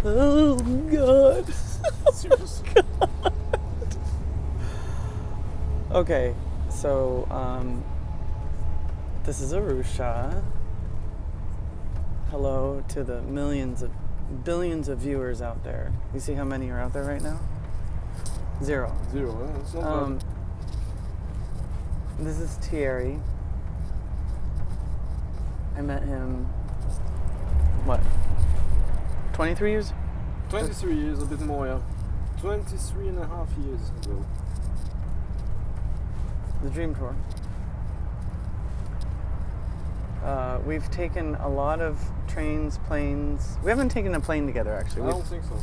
Oh God. Seriously. Okay, so this is Arusha. Hello to the billions of viewers out there. You see how many are out there right now? Zero. It's not bad. This is Thierry. I met him, what, 23 years? 23 years, a bit more, yeah. 23 and a half years ago. The Dream Tour. We've taken a lot of trains, planes. We haven't taken a plane together, actually. I don't think so.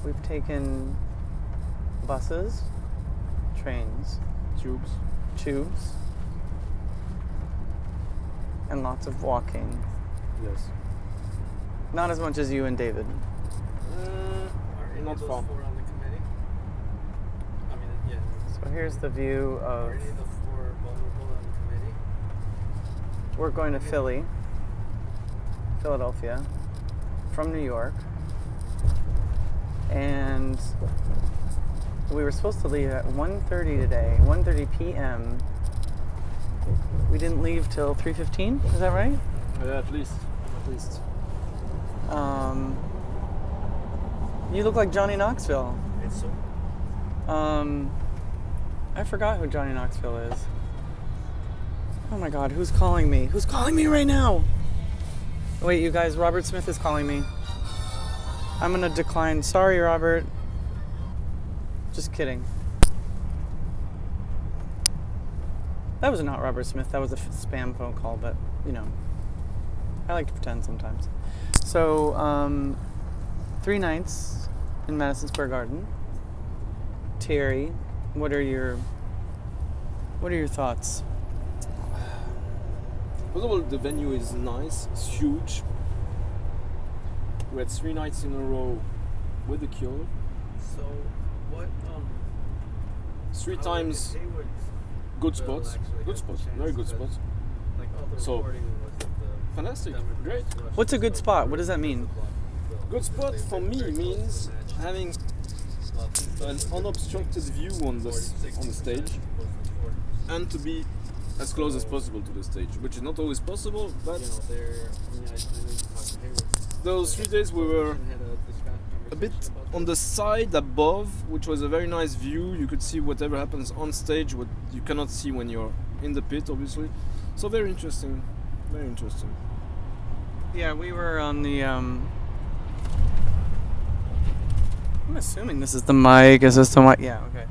We've taken buses, trains, tubes, and lots of walking. Yes. Not as much as you and David. Not far. On the committee? I mean, yeah. So here's the view of... Are any of the four vulnerable on the committee? We're going to Philadelphia, from New York. And we were supposed to leave at 1:30 today, 1:30 p.m. We didn't leave till 3:15, is that right? Yeah, at least. You look like Johnny Knoxville. It's so. I forgot who Johnny Knoxville is. Oh my God, who's calling me? Who's calling me right now? Wait, you guys, Robert Smith is calling me. I'm gonna decline. Sorry, Robert. Just kidding. That was not Robert Smith. That was a spam phone call, but, you know, I like to pretend sometimes. So, 3 nights in Madison Square Garden. Thierry, what are your thoughts? First of all, the venue is nice. It's huge. We had 3 nights in a row with the Cure. So, what, 3 how times would Haywood's good bill spots. actually Good get spots. the Very good chance? spots. Like, all the So, reporting was at the fantastic. Democrats Great. rushed What's a good so spot? far What does that mean? to block the bill. Good spot They- for they me very close to means the match. having Well, an unobstructed view on the 60% stage opposed to 40%. and to be as close as possible to the stage, which is not always possible, but You know, they're. I mean, I know you talked to Hayward. those 3 days we were Had a a bit conversation about on this. the side above, which was a very nice view. You could see whatever happens on stage, what you cannot see when you're in the pit, obviously. So very interesting, very interesting. Yeah, we were on the, I'm assuming this is the mic. Is this the mic? Yeah, okay.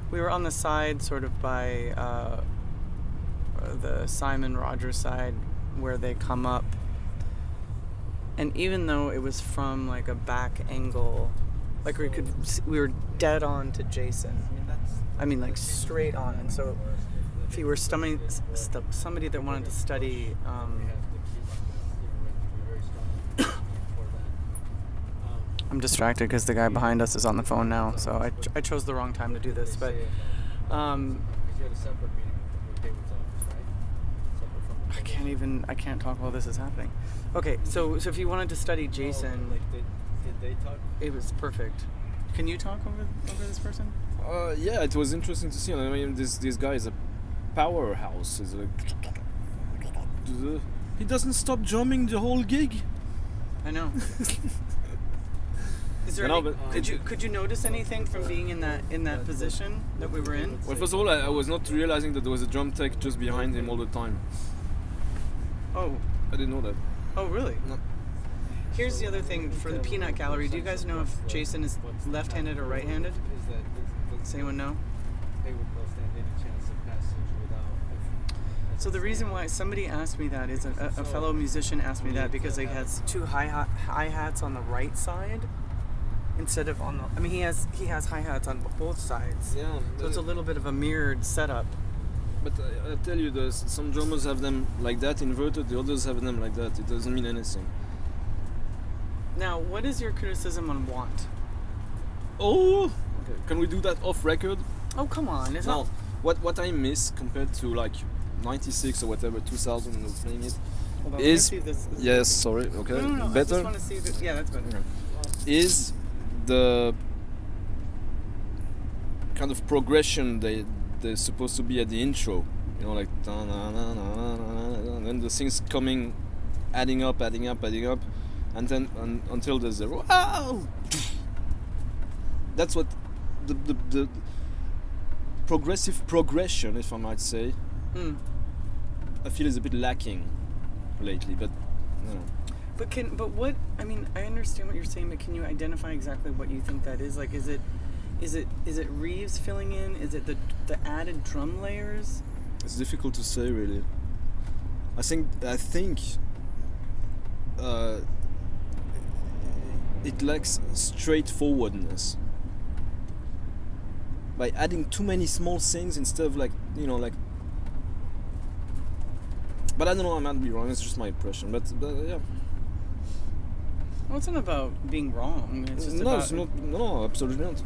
We were on the side, sort of by the Simon Rogers side, where they come up. And even though it was from like a back angle, like we were dead on to Jason. I mean, like straight on. And so, if you were somebody that wanted to study, I'm distracted because the guy behind us is on the phone now. So I chose the wrong time to do this, but I can't talk while this is happening. Okay, so if you wanted to study Jason, Did they talk? it was perfect. Can you talk over this person? Yeah, it was interesting to see. I mean, this guy is a powerhouse. He's like, he doesn't stop drumming the whole gig. I know. Is there No, any, but could you notice anything from being in that position that we were in? Well, first of all, I was not realizing that there was a drum tech just behind him all the time. Oh, I didn't know that. oh really? No. Here's the other thing for the Peanut Gallery. Do you guys know if Jason is left-handed or right-handed? Does anyone know? They would both stand any chance of passage without. So the reason why somebody asked me that is a fellow musician asked me that because he has 2 hi-hats on the right side instead of on the. I mean, he has hi-hats on both sides. Yeah. So it's a little bit of a mirrored setup. But I tell you, some drummers have them like that inverted, the others have them like that. It doesn't mean anything. Now, what is your criticism on Want? Oh, Can we do that off record? Oh, come on. It's No. not. What I miss compared to like 96 or whatever 2000 when we were playing it Hold on, is let me see this. yes. Sorry. Okay. No, I just Better want to see that. Yeah, that's better. is the kind of progression they're supposed to be at the intro. You know, like and then the things coming, adding up, and then until there's a wow. That's what the progressive progression, if I might say, I feel is a bit lacking lately. But you know. But what, I mean, I understand what you're saying, but can you identify exactly what you think that is? Like, is it Reeves filling in? Is it the added drum layers? It's difficult to say, really. I think it lacks straightforwardness. By adding too many small things instead of like. But I don't know. I might be wrong. It's just my impression. But yeah. Well, it's not about being wrong. It's just No, about it's not. No, absolutely not.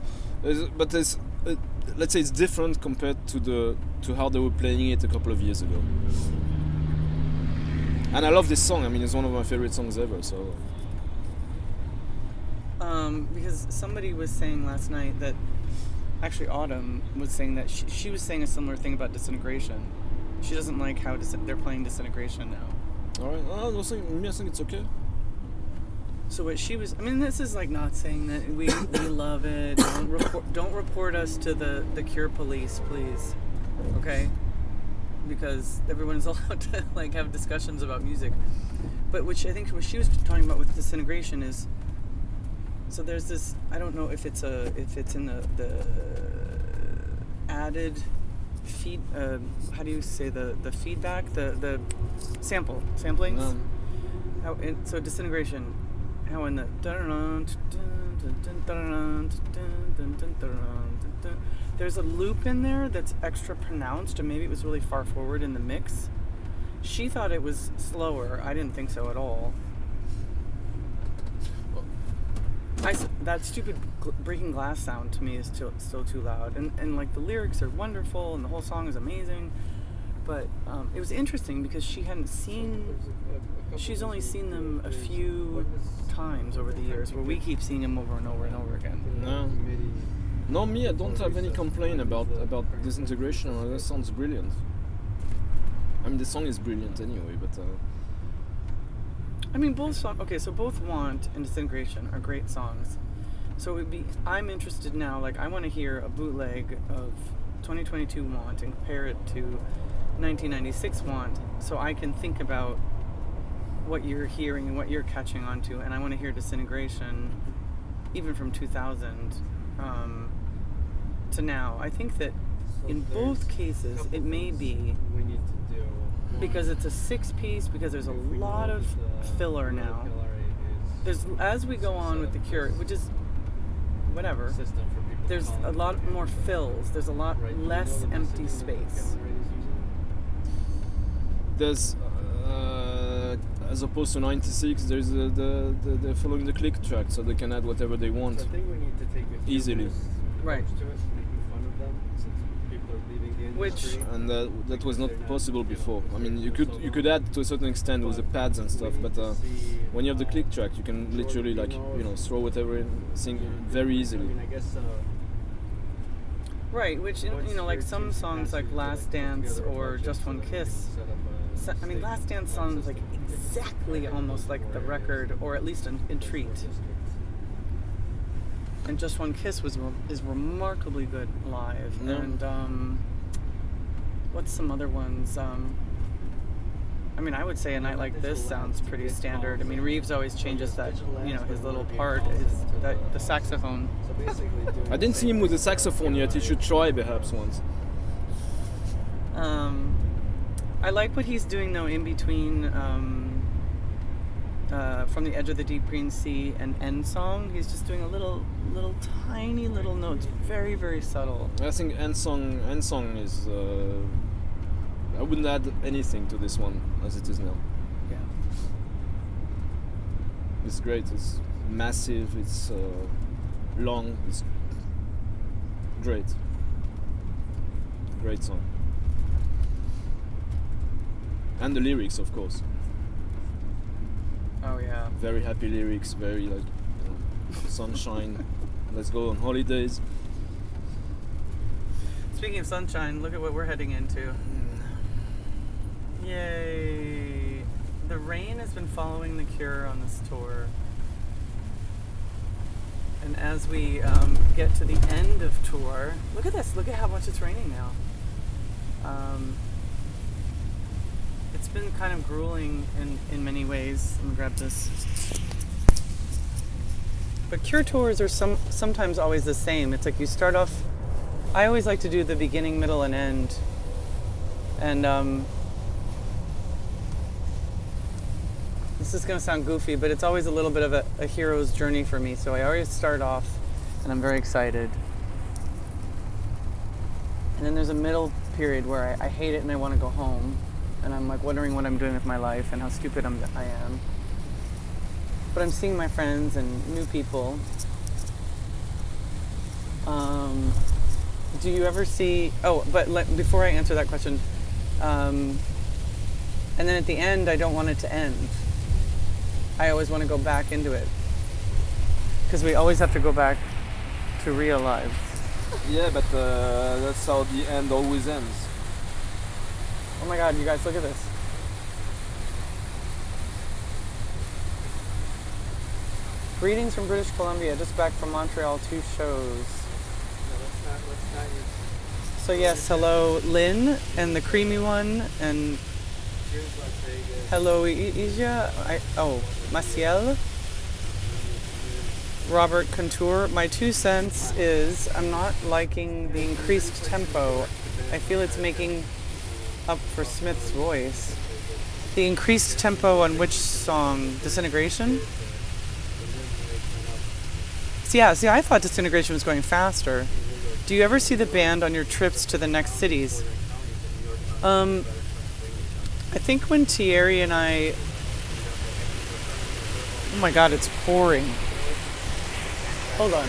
But there's, let's say it's different compared to how they were playing it a couple of years ago. And I love this song. I mean, it's one of my favorite songs ever. So. Because somebody was saying last night that, actually Autumn was saying that she was saying a similar thing about Disintegration. She doesn't like how they're playing Disintegration now. All right. I think it's okay. So what she was, I mean, this is like not saying that we love it. Don't report us to the Cure police, please. Okay? Because everyone is allowed to like have discussions about music. But what she was talking about with Disintegration is, so there's this, I don't know if it's in the added feed, how do you say the feedback, the samplings. So Disintegration. How in the there's a loop in there that's extra pronounced, and maybe it was really far forward in the mix. She thought it was slower. I didn't think so at all. That stupid breaking glass sound to me is still too loud, and like the lyrics are wonderful and the whole song is amazing, but it was interesting because she's only seen them a few times over the years, where we keep seeing them over and over and over again. No, me, I don't have any complaint about Disintegration. That sounds brilliant. I mean, the song is brilliant anyway, but. I mean, both songs. Okay, so both Want and Disintegration are great songs. So I'm interested now. Like, I want to hear a bootleg of 2022 Want and compare it to 1996 Want, so I can think about what you're hearing and what you're catching on to, and I want to hear Disintegration even from 2000 to now. I think that in both cases it may be we need to do because it's a 6-piece, because there's a lot of filler now. There's, as we go on with the Cure, which is whatever, there's a lot more fills, there's a lot less empty space. There's as opposed to 96, there's they're following the click track, so they can add whatever they want. So I think we need to take a few Easily. minutes Right. to it, making fun of them since people are leaving the industry. And that was not possible before. I mean, you could add to a certain extent with the pads and stuff, but when you have the click track, you can literally throw whatever in, sing very easily. I mean, I guess. Right, which like some songs like Last Dance or Just One Kiss. I mean, Last Dance sounds like exactly almost like the record, or at least in Treat. And Just One Kiss is remarkably good live. Yeah. And what's some other ones? I mean, I would say A Night Like This sounds pretty standard. I mean, Reeves always changes that, his little part, the saxophone. So basically, I didn't see him with the saxophone yet. He should try perhaps once. I like what he's doing though in between From the Edge of the Deep Green Sea and End Song. He's just doing a little tiny little notes, very, very subtle. I think End Song is. I wouldn't add anything to this one as it is now. Yeah. It's great. It's massive. It's long. It's Great. Great song. And the lyrics, of course. Oh yeah. Very happy lyrics, very like, you know, sunshine. Let's go on holidays. Speaking of sunshine, look at what we're heading into. Yay! The rain has been following The Cure on this tour. And as we get to the end of tour, look at this. Look at how much it's raining now. It's been kind of grueling in many ways. Let me grab this. But Cure tours are sometimes always the same. It's like you start off. I always like to do the beginning, middle, and end. And this is going to sound goofy, but it's always a little bit of a hero's journey for me. So I always start off, and I'm very excited. And then there's a middle period where I hate it and I want to go home. And I'm like wondering what I'm doing with my life and how stupid I am. But I'm seeing my friends and new people. Do you ever see... Oh, but before I answer that question, and then at the end, I don't want it to end. I always want to go back into it. Because we always have to go back to real life. Yeah, but that's how the end always ends. Oh my god, you guys, look at this. Greetings from British Columbia, just back from Montreal, 2 shows. Let's not use. So yes, hello Lynn and the creamy one, and Here's Las Vegas. hello Ija, Maciel, Robert Contour. My 2 cents is I'm not liking the increased tempo. I feel it's making up for Smith's voice. The increased tempo on which song? Disintegration? See, I thought Disintegration was going faster. Do you ever see the band on your trips to the next cities? I think when Thierry and I... Oh my god, it's pouring. Hold on.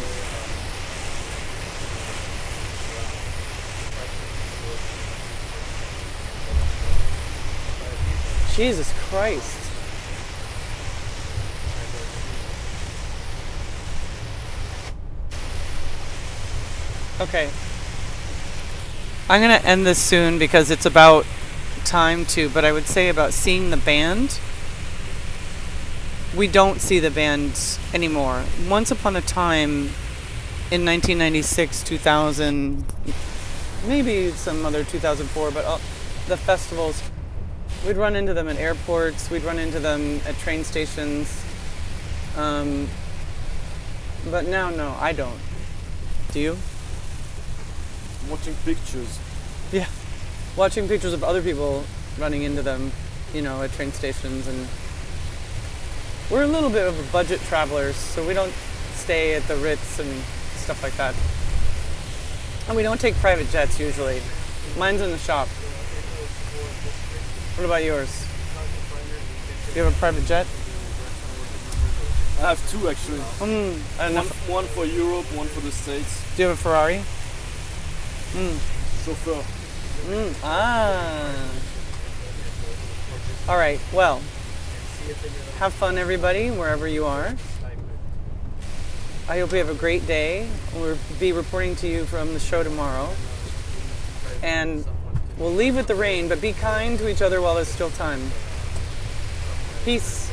Jesus Christ. Okay. I'm going to end this soon because it's about time to, but I would say about seeing the band. We don't see the band anymore. Once upon a time in 1996, 2000, maybe some other 2004, but the festivals, we'd run into them at airports, we'd run into them at train stations. But now, no, I don't. Do you? Watching pictures. Yeah. Watching pictures of other people running into them, at train stations. And we're a little bit of a budget travelers, so we don't stay at the Ritz and stuff like that. And we don't take private jets usually. Mine's in the shop. What about yours? Do you have a private jet? I have 2 actually. One for Europe, one for the States. Do you have a Ferrari? Chauffeur. All right. Well, have fun, everybody, wherever you are. I hope you have a great day. We'll be reporting to you from the show tomorrow. And we'll leave with the rain, but be kind to each other while there's still time. Peace.